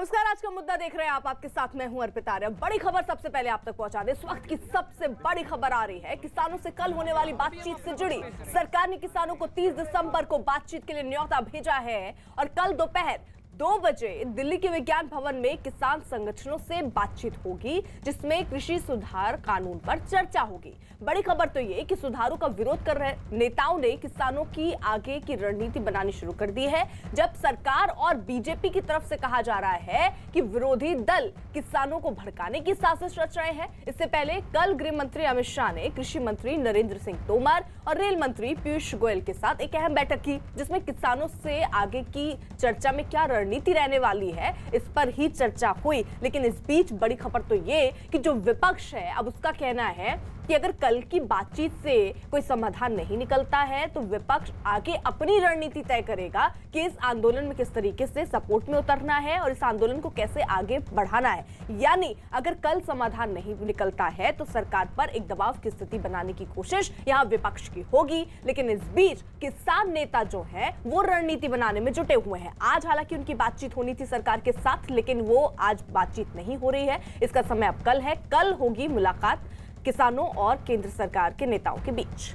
नमस्कार, आज का मुद्दा देख रहे हैं आप। आपके साथ मैं हूं अर्पिता आर्य। बड़ी खबर सबसे पहले आप तक पहुंचा दे। इस वक्त की सबसे बड़ी खबर आ रही है किसानों से कल होने वाली बातचीत से जुड़ी। सरकार ने किसानों को 30 दिसंबर को बातचीत के लिए न्योता भेजा है और कल दोपहर 2 बजे दिल्ली के विज्ञान भवन में किसान संगठनों से बातचीत होगी, जिसमें कृषि सुधार कानून पर चर्चा होगी। बड़ी खबर तो ये कि सुधारों का विरोध कर रहे नेताओं ने किसानों की आगे की रणनीति बनानी शुरू कर दी है, जब सरकार और बीजेपी की तरफ से कहा जा रहा है कि विरोधी दल किसानों को भड़काने की साजिश रच रहे हैं। इससे पहले कल गृह मंत्री अमित शाह ने कृषि मंत्री नरेंद्र सिंह तोमर और रेल मंत्री पीयूष गोयल के साथ एक अहम बैठक की, जिसमें किसानों से आगे की चर्चा में क्या रणनीति रहने वाली है इस पर ही चर्चा हुई। लेकिन इस बीच बड़ी खबर तो ये कि जो विपक्ष है अब उसका कहना है कि अगर कल की बातचीत से कोई समाधान नहीं निकलता है तो विपक्ष आगे अपनी रणनीति तय करेगा कि इस आंदोलन में किस तरीके से सपोर्ट में उतरना है और इस आंदोलन को कैसे आगे बढ़ाना है। यानी अगर कल समाधान नहीं निकलता है तो सरकार पर एक दबाव की स्थिति बनाने की कोशिश यहां विपक्ष की होगी। लेकिन इस बीच किसान नेता जो है वो रणनीति बनाने में जुटे हुए हैं। आज हालांकि उनकी बातचीत होनी थी सरकार के साथ, लेकिन वो आज बातचीत नहीं हो रही है। इसका समय अब कल है। कल होगी मुलाकात किसानों और केंद्र सरकार के नेताओं के बीच।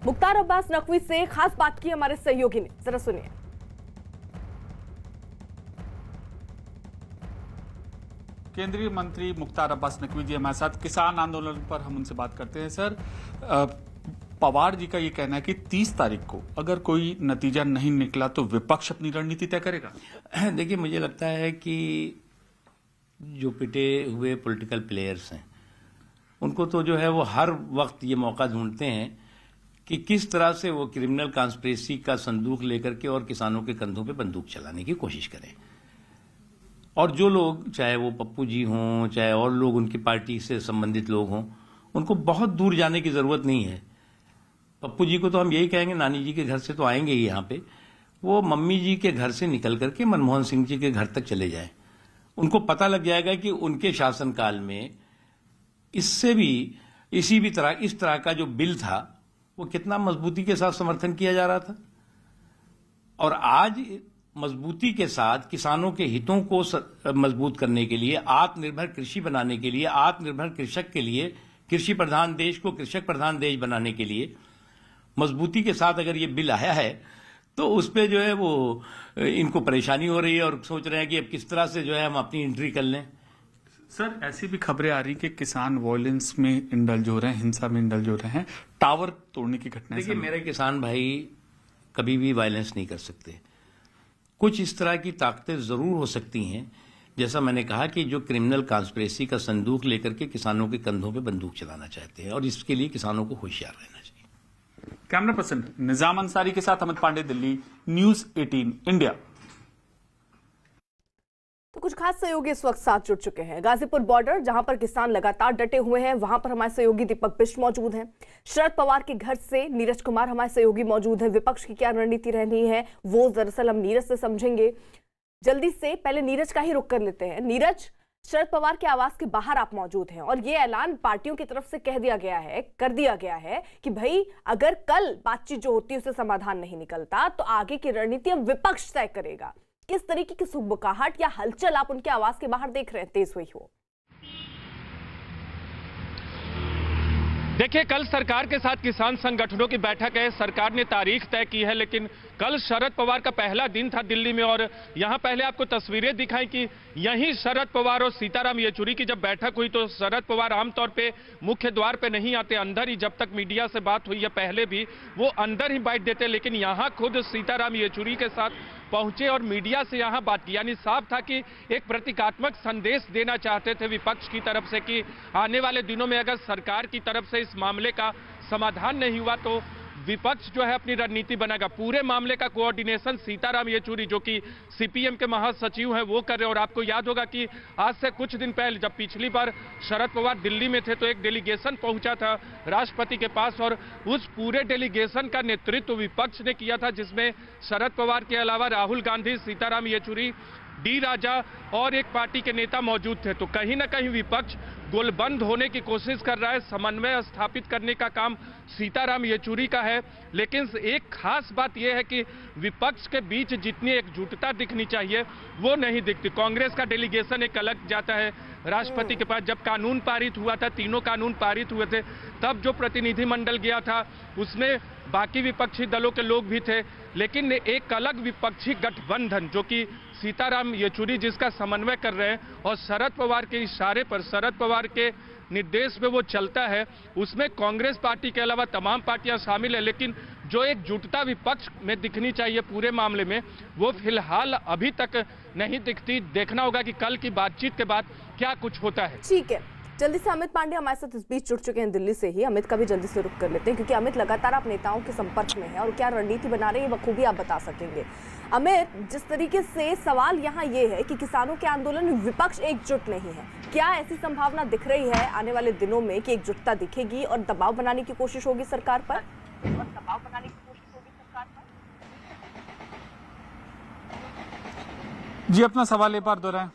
मुख्तार अब्बास नकवी से खास बात की हमारे सहयोगी ने, जरा सुनिए। केंद्रीय मंत्री मुख्तार अब्बास नकवी जी हमारे साथ। किसान आंदोलन पर हम उनसे बात करते हैं। सर, पवार जी का ये कहना है कि 30 तारीख को अगर कोई नतीजा नहीं निकला तो विपक्ष अपनी रणनीति तय करेगा। देखिए, मुझे लगता है कि जो पिटे हुए पॉलिटिकल प्लेयर्स हैं उनको तो जो है वो हर वक्त ये मौका ढूंढते हैं कि किस तरह से वो क्रिमिनल कॉन्स्पिरेसी का संदूक लेकर के और किसानों के कंधों पे बंदूक चलाने की कोशिश करें। और जो लोग, चाहे वो पप्पू जी हों, चाहे और लोग उनकी पार्टी से संबंधित लोग हों, उनको बहुत दूर जाने की जरूरत नहीं है। पप्पू जी को तो हम यही कहेंगे, नानी जी के घर से तो आएंगे ही यहाँ पे, वो मम्मी जी के घर से निकल करके मनमोहन सिंह जी के घर तक चले जाएं। उनको पता लग जाएगा कि उनके शासनकाल में इससे भी इस तरह का जो बिल था वो कितना मजबूती के साथ समर्थन किया जा रहा था। और आज मजबूती के साथ किसानों के हितों को मजबूत करने के लिए, आत्मनिर्भर कृषि बनाने के लिए, आत्मनिर्भर कृषक के लिए, कृषि प्रधान देश को कृषक प्रधान देश बनाने के लिए मजबूती के साथ अगर ये बिल आया है तो उस पे जो है वो इनको परेशानी हो रही है और सोच रहे हैं कि अब किस तरह से जो है हम अपनी एंट्री कर लें। सर, ऐसी भी खबरें आ रही कि किसान वायलेंस में इंडल्ज हो रहे हैं, हिंसा में इंडल्ज हो रहे हैं, टावर तोड़ने की घटनाएं। देखिए, मेरे किसान भाई कभी भी वायलेंस नहीं कर सकते। कुछ इस तरह की ताकतें जरूर हो सकती हैं, जैसा मैंने कहा कि जो क्रिमिनल कॉन्स्पिरेसी का संदूक लेकर के किसानों के कंधों पे बंदूक चलाना चाहते हैं, और इसके लिए किसानों को होशियार रहना चाहिए। कैमरा पर्सन निजाम अंसारी के साथ अमित पांडे, दिल्ली, न्यूज़ 18 इंडिया। तो कुछ खास सहयोगी इस वक्त साथ जुड़ चुके हैं। गाजीपुर बॉर्डर, जहां पर किसान लगातार डटे हुए हैं, वहां पर हमारे सहयोगी दीपक बिष्ट मौजूद हैं। शरद पवार के घर से नीरज कुमार हमारे सहयोगी मौजूद हैं। विपक्ष की क्या रणनीति रहनी है वो दरअसल हम नीरज से समझेंगे। जल्दी से पहले नीरज का ही रुख कर लेते हैं। नीरज, शरद पवार के आवास के बाहर आप मौजूद हैं और ये ऐलान पार्टियों की तरफ से कर दिया गया है कि भाई अगर कल बातचीत जो होती है उससे समाधान नहीं निकलता तो आगे की रणनीति अब विपक्ष तय करेगा। किस तरीके की सुगबुकाहट या हलचल आप उनके आवास के बाहर देख रहे हैं तेज हुई हो? देखिए, कल सरकार के साथ किसान संगठनों की बैठक है। सरकार ने तारीख तय की है, लेकिन कल शरद पवार का पहला दिन था दिल्ली में। और यहां पहले आपको तस्वीरें दिखाई कि यहीं शरद पवार और सीताराम येचुरी की जब बैठक हुई तो शरद पवार आमतौर पे मुख्य द्वार पे नहीं आते, अंदर ही, जब तक मीडिया से बात हुई है पहले भी वो अंदर ही बाइट देते, लेकिन यहां खुद सीताराम येचुरी के साथ पहुंचे और मीडिया से यहां बात की। यानी साफ था कि एक प्रतीकात्मक संदेश देना चाहते थे विपक्ष की तरफ से कि आने वाले दिनों में अगर सरकार की तरफ से इस मामले का समाधान नहीं हुआ तो विपक्ष जो है अपनी रणनीति बनाएगा। पूरे मामले का कोऑर्डिनेशन सीताराम येचुरी, जो कि सीपीएम के महासचिव हैं, वो कर रहे हैं। और आपको याद होगा कि आज से कुछ दिन पहले जब पिछली बार शरद पवार दिल्ली में थे तो एक डेलीगेशन पहुंचा था राष्ट्रपति के पास और उस पूरे डेलीगेशन का नेतृत्व विपक्ष ने किया था, जिसमें शरद पवार के अलावा राहुल गांधी, सीताराम येचुरी, डी राजा और एक पार्टी के नेता मौजूद थे। तो कहीं ना कहीं विपक्ष गोलबंद होने की कोशिश कर रहा है, समन्वय स्थापित करने का काम सीताराम येचुरी का है। लेकिन एक खास बात यह है कि विपक्ष के बीच जितनी एकजुटता दिखनी चाहिए वो नहीं दिखती। कांग्रेस का डेलीगेशन एक अलग जाता है राष्ट्रपति के पास। जब कानून पारित हुआ था, तीनों कानून पारित हुए थे, तब जो प्रतिनिधिमंडल गया था उसमें बाकी विपक्षी दलों के लोग भी थे, लेकिन एक अलग विपक्षी गठबंधन जो कि सीताराम येचुरी जिसका समन्वय कर रहे हैं और शरद पवार के इशारे पर, शरद पवार के निर्देश पे वो चलता है, उसमें कांग्रेस पार्टी के अलावा तमाम पार्टियां शामिल है। लेकिन जो एकजुटता विपक्ष में दिखनी चाहिए पूरे मामले में, वो फिलहाल अभी तक नहीं दिखती। देखना होगा कि कल की बातचीत के बाद क्या कुछ होता है। ठीक है, जल्दी से अमित पांडे हमारे साथ इस बीच जुड़ चुके हैं दिल्ली से ही। अमित का भी जल्दी से रुक कर लेते हैं क्योंकि अमित लगातार आप नेताओं के संपर्क में है और क्या रणनीति बना रहे हैं बखूबी आप बता सकेंगे। अमित, जिस तरीके से सवाल यहाँ ये है कि किसानों के आंदोलन में विपक्ष एकजुट नहीं है, क्या ऐसी संभावना दिख रही है आने वाले दिनों में कि एकजुटता दिखेगी और दबाव बनाने की कोशिश होगी सरकार पर? जी, अपना सवाल एक बार दोहराएं।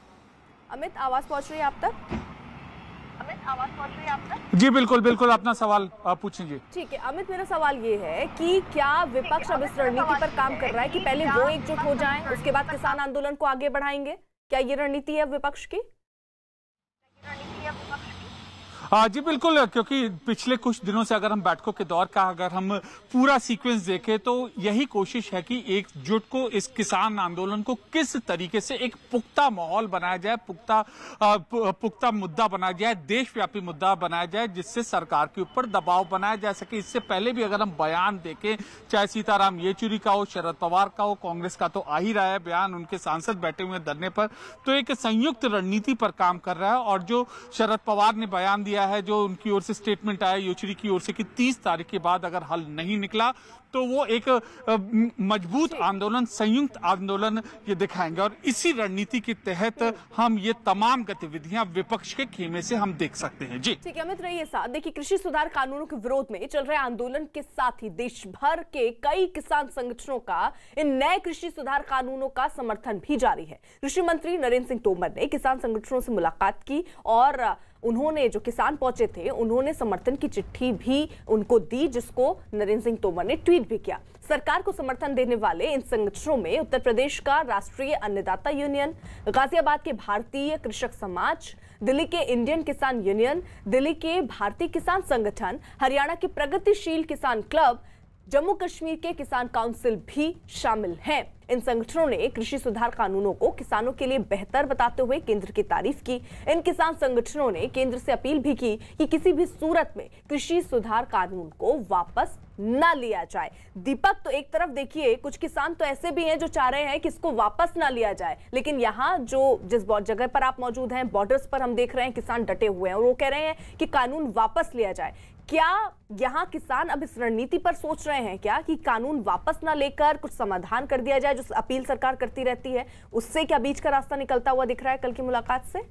अमित, आवाज पहुंच रही है आप तक? जी बिल्कुल बिल्कुल, अपना सवाल पूछें जी। ठीक है अमित, मेरा सवाल ये है कि क्या विपक्ष अब इस रणनीति पर काम कर रहा है कि पहले वो एकजुट हो जाएं, उसके बाद किसान आंदोलन को आगे बढ़ाएंगे? क्या ये रणनीति है विपक्ष की? जी बिल्कुल, क्योंकि पिछले कुछ दिनों से अगर हम बैठकों के दौर का अगर हम पूरा सीक्वेंस देखें तो यही कोशिश है कि एकजुट को इस किसान आंदोलन को किस तरीके से एक पुख्ता माहौल बनाया जाए, पुख्ता मुद्दा बनाया जाए, देशव्यापी मुद्दा बनाया जाए जिससे सरकार के ऊपर दबाव बनाया जा सके। इससे पहले भी अगर हम बयान देखें, चाहे सीताराम येचुरी का हो, शरद पवार का हो, कांग्रेस का तो आ ही रहा है बयान, उनके सांसद बैठे हुए धरने पर, तो एक संयुक्त रणनीति पर काम कर रहा है। और जो शरद पवार ने बयान दिया है, जो उनकी ओर से स्टेटमेंट आया येचुरी की ओर से कि 30 तारीख के बाद अगर हल नहीं निकला तो वो एक मजबूत आंदोलन, संयुक्त आंदोलन ये दिखाएंगे। और इसी रणनीति के तहत हम ये तमाम गतिविधियां विपक्ष के खेमे से हम देख सकते हैं। जी ठीक है अमित, रहिए साथ। देखिए, कृषि सुधार कानूनों के विरोध में चल रहे आंदोलन के साथ ही देश भर के कई किसान संगठनों का इन नए कृषि सुधार कानूनों का समर्थन भी जारी है। कृषि मंत्री नरेंद्र सिंह तोमर ने किसान संगठनों से मुलाकात की और उन्होंने, जो किसान पहुंचे थे, उन्होंने समर्थन की चिट्ठी भी उनको दी, जिसको नरेंद्र सिंह तोमर ने ट्वीट भी किया। सरकार को समर्थन देने वाले इन संगठनों में उत्तर प्रदेश का राष्ट्रीय अन्नदाता यूनियन, गाजियाबाद के भारतीय कृषक समाज, दिल्ली के इंडियन किसान यूनियन, दिल्ली के भारतीय किसान संगठन, हरियाणा के प्रगतिशील किसान क्लब, जम्मू कश्मीर के किसान काउंसिल भी शामिल हैं। इन संगठनों ने कृषि सुधार कानूनों को किसानों के लिए बेहतर बताते हुए केंद्र की तारीफ की। इन किसान संगठनों ने केंद्र से अपील भी की कि किसी भी सूरत में कृषि सुधार कानून को वापस ना लिया जाए। दीपक, तो एक तरफ देखिए कुछ किसान तो ऐसे भी हैं जो चाह रहे हैं कि इसको वापस ना लिया जाए, लेकिन यहाँ जिस जगह पर आप मौजूद हैं, बॉर्डर्स पर हम देख रहे हैं किसान डटे हुए हैं और वो कह रहे हैं कि कानून वापस लिया जाए। क्या यहाँ किसान अब इस रणनीति पर सोच रहे हैं क्या कि कानून वापस ना लेकर कुछ समाधान कर दिया जाए, जो अपील सरकार करती रहती है, उससे क्या बीच का रास्ता निकलता हुआ दिख रहा है कल की मुलाकात से?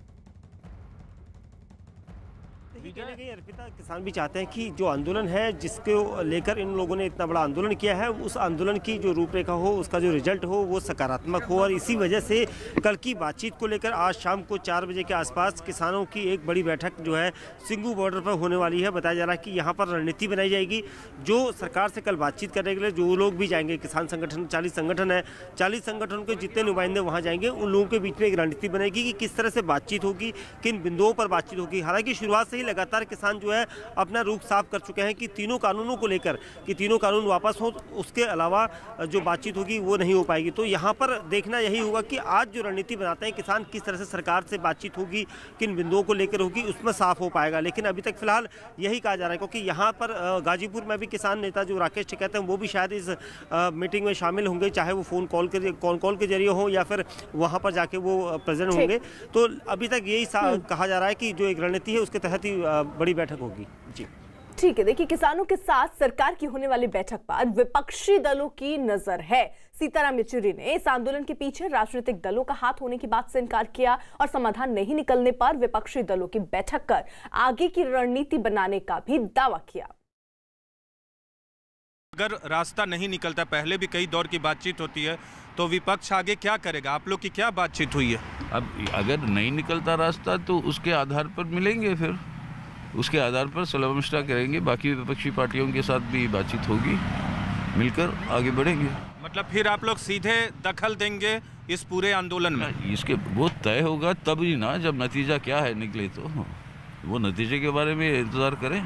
अर्पिता, किसान भी चाहते हैं कि जो आंदोलन है जिसको लेकर इन लोगों ने इतना बड़ा आंदोलन किया है, उस आंदोलन की जो रूपरेखा हो, उसका जो रिजल्ट हो वो सकारात्मक हो। और इसी वजह से कल की बातचीत को लेकर आज शाम को 4 बजे के आसपास किसानों की एक बड़ी बैठक जो है सिंगू बॉर्डर पर होने वाली है। बताया जा रहा है कि यहाँ पर रणनीति बनाई जाएगी। जो सरकार से कल बातचीत करने के लिए जो लोग भी जाएंगे, किसान संगठन 40 संगठन है, 40 संगठन के जितने नुमाइंदे वहाँ जाएंगे, उन लोगों के बीच में एक रणनीति बनेगी कि किस तरह से बातचीत होगी, किन बिंदुओं पर बातचीत होगी। हालांकि शुरुआत से ही लगातार किसान जो है अपना रुख साफ कर चुके हैं कि तीनों कानूनों को लेकर कि तीनों कानून वापस हो, उसके अलावा जो बातचीत होगी वो नहीं हो पाएगी। तो यहाँ पर देखना यही होगा कि आज जो रणनीति बनाते हैं किसान, किस तरह से सरकार से बातचीत होगी, किन बिंदुओं को लेकर होगी, उसमें साफ हो पाएगा। लेकिन अभी तक फिलहाल यही कहा जा रहा है, क्योंकि यहाँ पर गाजीपुर में भी किसान नेता जो राकेश टिकैत हैं वो भी शायद इस मीटिंग में शामिल होंगे, चाहे वो फोन कॉल के जरिए हो या फिर वहाँ पर जाके वो प्रेजेंट होंगे। तो अभी तक यही कहा जा रहा है कि जो एक रणनीति है उसके तहत ही बड़ी बैठक होगी। जी ठीक है, देखिए किसानों के साथ सरकार की होने वाली बैठक पर विपक्षी दलों की नजर है। सीताराम येचुरी ने इस आंदोलन के पीछे राजनीतिक दलों का हाथ होने की बात से इनकार किया और समाधान नहीं निकलने पर विपक्षी दलों की बैठक कर आगे की रणनीति बनाने का भी दावा किया। अगर रास्ता नहीं निकलता, पहले भी कई दौर की बातचीत होती है, तो विपक्ष आगे क्या करेगा? आप लोग की क्या बातचीत हुई है? अब अगर नहीं निकलता रास्ता तो उसके आधार पर मिलेंगे, फिर उसके आधार पर सलाह मशवरा करेंगे। बाकी विपक्षी पार्टियों के साथ भी बातचीत होगी, मिलकर आगे बढ़ेंगे। मतलब फिर आप लोग सीधे दखल देंगे इस पूरे आंदोलन में? इसके वो तय होगा तब ही ना, जब नतीजा क्या है निकले, तो वो नतीजे के बारे में इंतजार करें।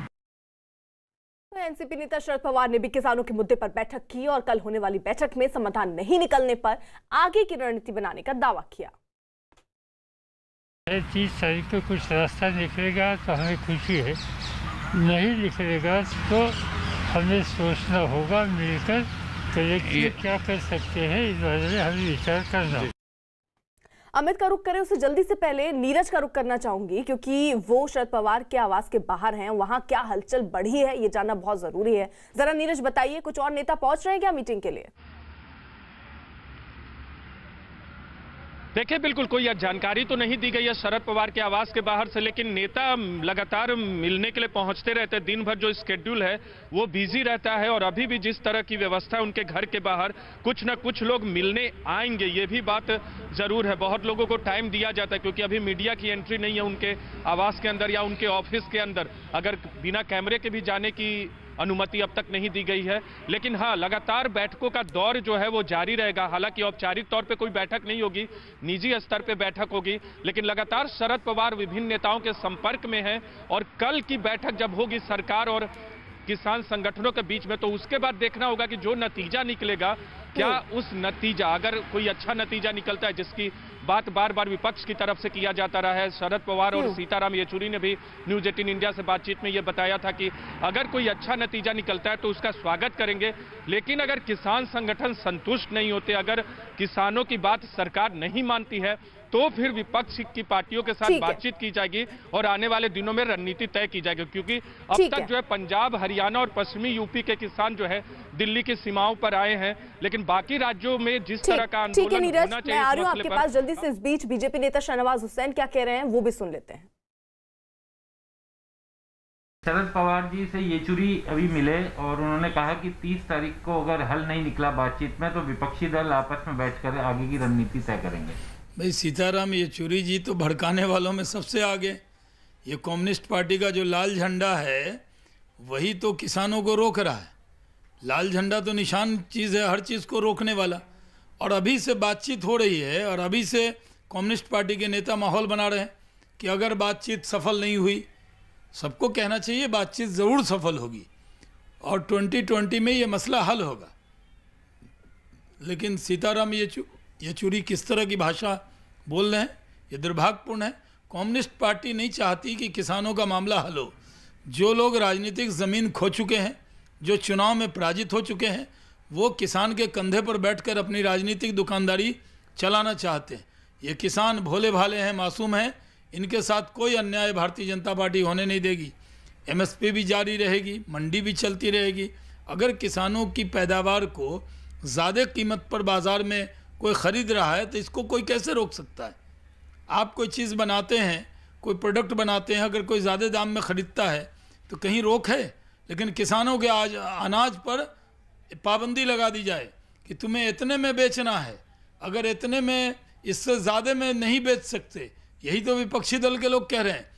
एनसीपी नेता शरद पवार ने भी किसानों के मुद्दे पर बैठक की और कल होने वाली बैठक में समाधान नहीं निकलने पर आगे की रणनीति बनाने का दावा किया। 30 तारीख को कुछ रास्ता निकलेगा तो हमें खुशी है, नहीं निकलेगा तो हमें सोचना होगा मिलकर कलेक्टिव क्या कर सकते हैं, इस बारे में हमें विचार करना होगा। अमित का रुख करें उससे जल्दी से पहले नीरज का रुख करना चाहूंगी, क्योंकि वो शरद पवार के आवास के बाहर हैं। वहां क्या हलचल बढ़ी है ये जानना बहुत जरूरी है। जरा नीरज बताइए, कुछ और नेता पहुंच रहे हैं क्या मीटिंग के लिए? देखिए, बिल्कुल कोई जानकारी तो नहीं दी गई है शरद पवार के आवास के बाहर से, लेकिन नेता लगातार मिलने के लिए पहुंचते रहते हैं। दिन भर जो स्केड्यूल है वो बिजी रहता है और अभी भी जिस तरह की व्यवस्था है उनके घर के बाहर कुछ ना कुछ लोग मिलने आएंगे, ये भी बात जरूर है। बहुत लोगों को टाइम दिया जाता है क्योंकि अभी मीडिया की एंट्री नहीं है उनके आवास के अंदर या उनके ऑफिस के अंदर, अगर बिना कैमरे के भी जाने की अनुमति अब तक नहीं दी गई है। लेकिन हाँ, लगातार बैठकों का दौर जो है वो जारी रहेगा। हालांकि औपचारिक तौर पे कोई बैठक नहीं होगी, निजी स्तर पे बैठक होगी, लेकिन लगातार शरद पवार विभिन्न नेताओं के संपर्क में हैं और कल की बैठक जब होगी सरकार और किसान संगठनों के बीच में, तो उसके बाद देखना होगा कि जो नतीजा निकलेगा, क्या उस नतीजा, अगर कोई अच्छा नतीजा निकलता है, जिसकी बात बार बार विपक्ष की तरफ से किया जाता रहा है। शरद पवार और सीताराम येचुरी ने भी न्यूज 18 इंडिया से बातचीत में यह बताया था कि अगर कोई अच्छा नतीजा निकलता है तो उसका स्वागत करेंगे, लेकिन अगर किसान संगठन संतुष्ट नहीं होते, अगर किसानों की बात सरकार नहीं मानती है, तो फिर विपक्ष की पार्टियों के साथ बातचीत की जाएगी और आने वाले दिनों में रणनीति तय की जाएगी। क्योंकि अब तक जो है पंजाब, हरियाणा और पश्चिमी यूपी के किसान जो है दिल्ली की सीमाओं पर आए हैं, लेकिन बाकी राज्यों में जिस तरह का आंदोलन होना चाहिए, मैं आ रही हूं आपके पास जल्दी से। इस बीच बीजेपी नेता शाहनवाज हुसैन क्या कह रहे हैं वो भी सुन लेते हैं। शरद पवार जी से येचुरी अभी मिले और उन्होंने कहा कि 30 तारीख को अगर हल नहीं निकला बातचीत में तो विपक्षी दल आपस में बैठकर आगे की रणनीति तय करेंगे। भाई, सीताराम येचुरी जी तो भड़काने वालों में सबसे आगे। ये कम्युनिस्ट पार्टी का जो लाल झंडा है वही तो किसानों को रोक रहा है। लाल झंडा तो निशान चीज़ है, हर चीज़ को रोकने वाला। और अभी से बातचीत हो रही है और अभी से कम्युनिस्ट पार्टी के नेता माहौल बना रहे हैं कि अगर बातचीत सफल नहीं हुई, सबको कहना चाहिए बातचीत ज़रूर सफल होगी और 2020 में ये मसला हल होगा। लेकिन सीताराम येचुरी किस तरह की भाषा बोल रहे हैं, ये दुर्भाग्यपूर्ण है। कम्युनिस्ट पार्टी नहीं चाहती कि किसानों का मामला हल हो। जो लोग राजनीतिक ज़मीन खो चुके हैं, जो चुनाव में पराजित हो चुके हैं, वो किसान के कंधे पर बैठकर अपनी राजनीतिक दुकानदारी चलाना चाहते हैं। ये किसान भोले भाले हैं, मासूम हैं, इनके साथ कोई अन्याय भारतीय जनता पार्टी होने नहीं देगी। एमएसपी भी जारी रहेगी, मंडी भी चलती रहेगी। अगर किसानों की पैदावार को ज़्यादा कीमत पर बाज़ार में कोई ख़रीद रहा है तो इसको कोई कैसे रोक सकता है? आप कोई चीज़ बनाते हैं, कोई प्रोडक्ट बनाते हैं, अगर कोई ज़्यादा दाम में ख़रीदता है तो कहीं रोक है? लेकिन किसानों के आज अनाज पर पाबंदी लगा दी जाए कि तुम्हें इतने में बेचना है, अगर इतने में इससे ज़्यादा में नहीं बेच सकते। यही तो विपक्षी दल के लोग कह रहे हैं।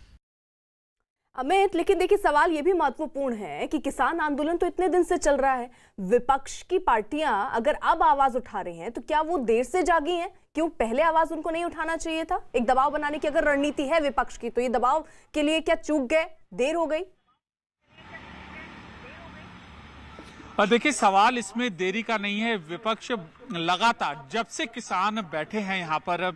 अमित, लेकिन देखिए सवाल ये भी महत्वपूर्ण है कि किसान आंदोलन तो इतने दिन से चल रहा है। विपक्ष की पार्टियां अगर अब आवाज उठा रही हैं तो क्या वो देर से जागी हैं? क्यों पहले आवाज उनको नहीं उठाना चाहिए था? एक दबाव बनाने की अगर रणनीति है विपक्ष की, तो ये दबाव के लिए क्या चूक गए, देर हो गई? देखिए, सवाल इसमें देरी का नहीं है। विपक्ष लगातार जब से किसान बैठे हैं यहाँ पर,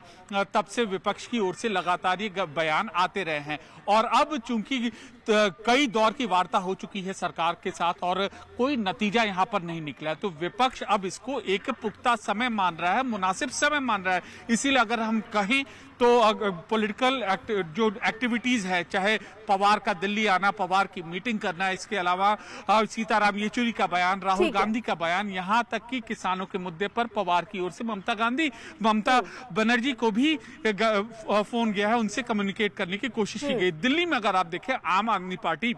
तब से विपक्ष की ओर से लगातार ये बयान आते रहे हैं और अब चूंकि कई दौर की वार्ता हो चुकी है सरकार के साथ और कोई नतीजा यहाँ पर नहीं निकला है, तो विपक्ष अब इसको एक पुख्ता समय मान रहा है, मुनासिब समय मान रहा है। इसीलिए अगर हम कहें तो पॉलिटिकल जो एक्टिविटीज है, चाहे पवार का दिल्ली आना, पवार की मीटिंग करना, इसके अलावा सीताराम येचुरी का बयान, राहुल गांधी का बयान, यहाँ तक कि किसानों के मुद्दे पर पवार की ओर से ममता बनर्जी को भी फोन गया है, उनसे कम्युनिकेट करने की कोशिश की गई। दिल्ली में अगर आप देखें, आम आदमी पार्टी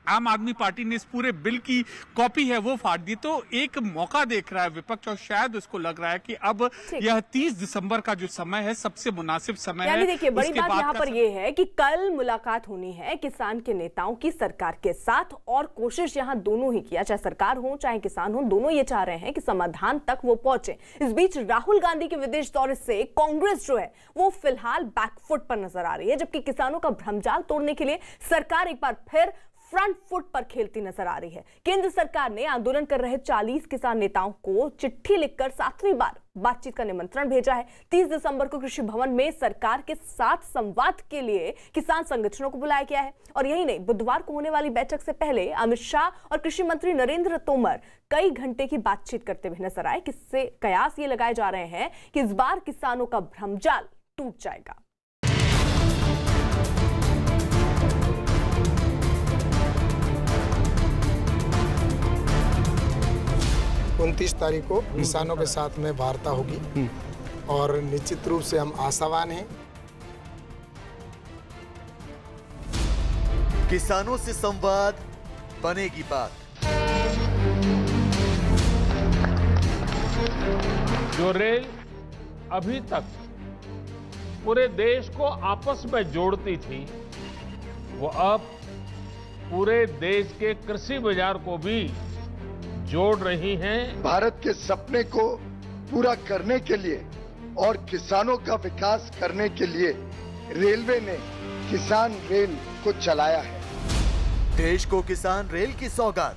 आम आदमी पार्टी ने इस पूरे बिल की कॉपी है वो फाड़ दी। तो एक मौका देख रहा है विपक्ष और शायद उसको लग रहा है कि अब यह 30 दिसंबर का जो समय है सबसे मुनासिब समय है। देखिए बड़ी बात यहाँ पर यह है कि कल मुलाकात होनी है किसान के नेताओं की सरकार के साथ, और कोशिश यहाँ दोनों ही किया, चाहे सरकार हो चाहे किसान हो, दोनों ये चाह रहे हैं कि समाधान तक वो पहुंचे। इस बीच राहुल गांधी के विदेश दौरे से कांग्रेस जो है वो फिलहाल बैकफुट पर नजर आ रही है, जबकि किसानों का भ्रमजाल तोड़ने के लिए सरकार एक बार फिर फ्रंट फुट पर खेलती नजर आ रही है। केंद्र सरकार ने आंदोलन कर रहे 40 किसान नेताओं को चिट्ठी लिखकर 7वीं बार बातचीत का निमंत्रण भेजा है। 30 दिसंबर को कृषि भवन में सरकार के साथ संवाद के लिए किसान संगठनों को बुलाया गया है। और यही नहीं, बुधवार को होने वाली बैठक से पहले अमित शाह और कृषि मंत्री नरेंद्र तोमर कई घंटे की बातचीत करते हुए नजर आए। किससे कयास ये लगाए जा रहे हैं कि इस बार किसानों का भ्रमजाल टूट जाएगा। 29 तारीख को किसानों के साथ में वार्ता होगी और निश्चित रूप से हम आशावान हैं। किसानों से संवाद बनेगी बात। जो रेल अभी तक पूरे देश को आपस में जोड़ती थी, वो अब पूरे देश के कृषि बाजार को भी जोड़ रही हैं। भारत के सपने को पूरा करने के लिए और किसानों का विकास करने के लिए रेलवे ने किसान रेल को चलाया है। देश को किसान रेल की सौगात।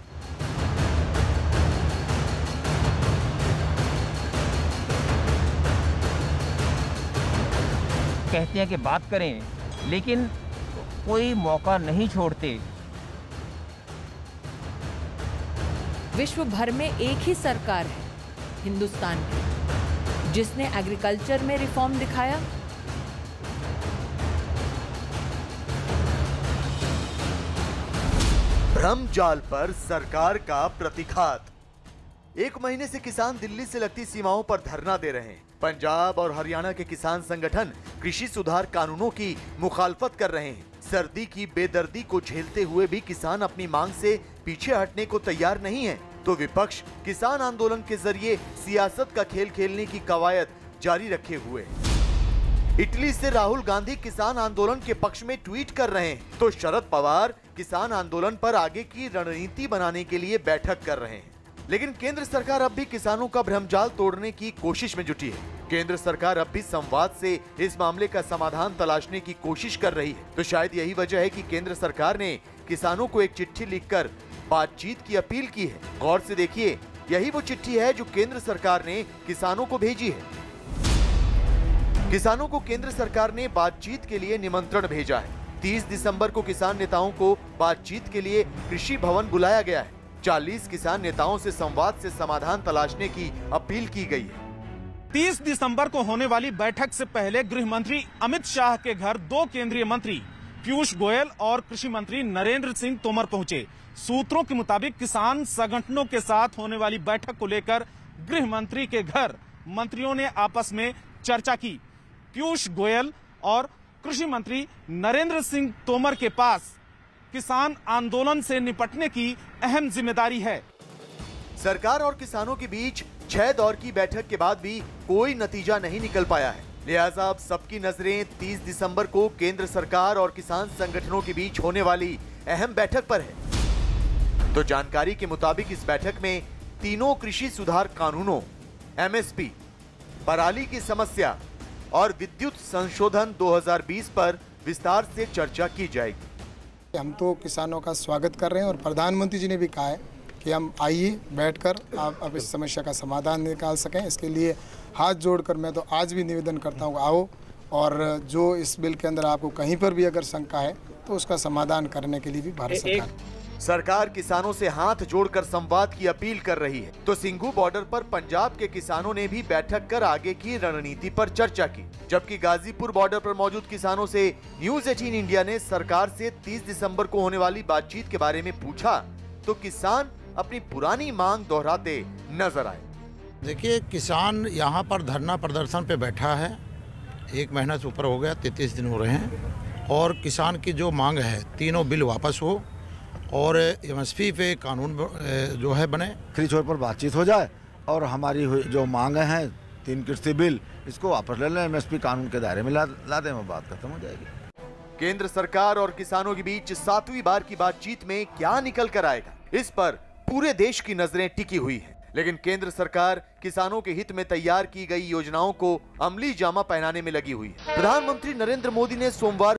कहते हैं कि बात करें, लेकिन कोई मौका नहीं छोड़ते। विश्व भर में एक ही सरकार है, हिंदुस्तान की, जिसने एग्रीकल्चर में रिफॉर्म दिखाया। भ्रमजाल पर सरकार का प्रतिघात। 1 महीने से किसान दिल्ली से लगती सीमाओं पर धरना दे रहे हैं। पंजाब और हरियाणा के किसान संगठन कृषि सुधार कानूनों की मुखालफत कर रहे हैं। सर्दी की बेदर्दी को झेलते हुए भी किसान अपनी मांग से पीछे हटने को तैयार नहीं है, तो विपक्ष किसान आंदोलन के जरिए सियासत का खेल खेलने की कवायद जारी रखे हुए। इटली से राहुल गांधी किसान आंदोलन के पक्ष में ट्वीट कर रहे हैं, तो शरद पवार किसान आंदोलन पर आगे की रणनीति बनाने के लिए बैठक कर रहे हैं। लेकिन केंद्र सरकार अब भी किसानों का भ्रमजाल तोड़ने की कोशिश में जुटी है। केंद्र सरकार अब भी संवाद से इस मामले का समाधान तलाशने की कोशिश कर रही है। तो शायद यही वजह है कि केंद्र सरकार ने किसानों को एक चिट्ठी लिखकर बातचीत की अपील की है। गौर से देखिए, यही वो चिट्ठी है जो केंद्र सरकार ने किसानों को भेजी है। किसानों को केंद्र सरकार ने बातचीत के लिए निमंत्रण भेजा है। 30 दिसंबर को किसान नेताओं को बातचीत के लिए कृषि भवन बुलाया गया है। 40 किसान नेताओं से संवाद से समाधान तलाशने की अपील की गई है। 30 दिसंबर को होने वाली बैठक से पहले गृह मंत्री अमित शाह के घर 2 केंद्रीय मंत्री पीयूष गोयल और कृषि मंत्री नरेंद्र सिंह तोमर पहुंचे। सूत्रों के मुताबिक किसान संगठनों के साथ होने वाली बैठक को लेकर गृह मंत्री के घर मंत्रियों ने आपस में चर्चा की। पीयूष गोयल और कृषि मंत्री नरेंद्र सिंह तोमर के पास किसान आंदोलन से निपटने की अहम जिम्मेदारी है। सरकार और किसानों के बीच 6 दौर की बैठक के बाद भी कोई नतीजा नहीं निकल पाया है। लिहाजा अब सबकी नजरें 30 दिसंबर को केंद्र सरकार और किसान संगठनों के बीच होने वाली अहम बैठक पर है। तो जानकारी के मुताबिक इस बैठक में तीनों कृषि सुधार कानूनों, एमएसपी, पराली की समस्या और विद्युत संशोधन 2020 पर विस्तार से चर्चा की जाएगी। हम तो किसानों का स्वागत कर रहे हैं और प्रधानमंत्री जी ने भी कहा है कि हम आइए बैठकर आप अब इस समस्या का समाधान निकाल सकें। इसके लिए हाथ जोड़कर मैं तो आज भी निवेदन करता हूँ, आओ और जो इस बिल के अंदर आपको कहीं पर भी अगर शंका है तो उसका समाधान करने के लिए भी भारत सरकार किसानों से हाथ जोड़कर संवाद की अपील कर रही है। तो सिंघू बॉर्डर पर पंजाब के किसानों ने भी बैठक कर आगे की रणनीति पर चर्चा की, जबकि गाजीपुर बॉर्डर पर मौजूद किसानों से न्यूज 18 इंडिया ने सरकार से 30 दिसंबर को होने वाली बातचीत के बारे में पूछा, तो किसान अपनी पुरानी मांग दोहराते नजर आए। देखिए, किसान यहाँ पर धरना प्रदर्शन पे बैठा है, 1 महीना से ऊपर हो गया, 33 दिन हो रहे हैं, और किसान की जो मांग है तीनों बिल वापस हो और एमएसपी पे कानून जो है बने, आखिरी छोर पर बातचीत हो जाए और हमारी जो मांगे हैं 3 कृषि बिल इसको वापस ले लें, एमएसपी कानून के दायरे में ला दें, वो बात खत्म हो जाएगी। केंद्र सरकार और किसानों के बीच 7वीं बार की बातचीत में क्या निकल कर आएगा, इस पर पूरे देश की नजरें टिकी हुई हैं। लेकिन केंद्र सरकार किसानों के हित में तैयार की गई योजनाओं को अमली जामा पहनाने में लगी हुई है। प्रधानमंत्री नरेंद्र मोदी ने सोमवार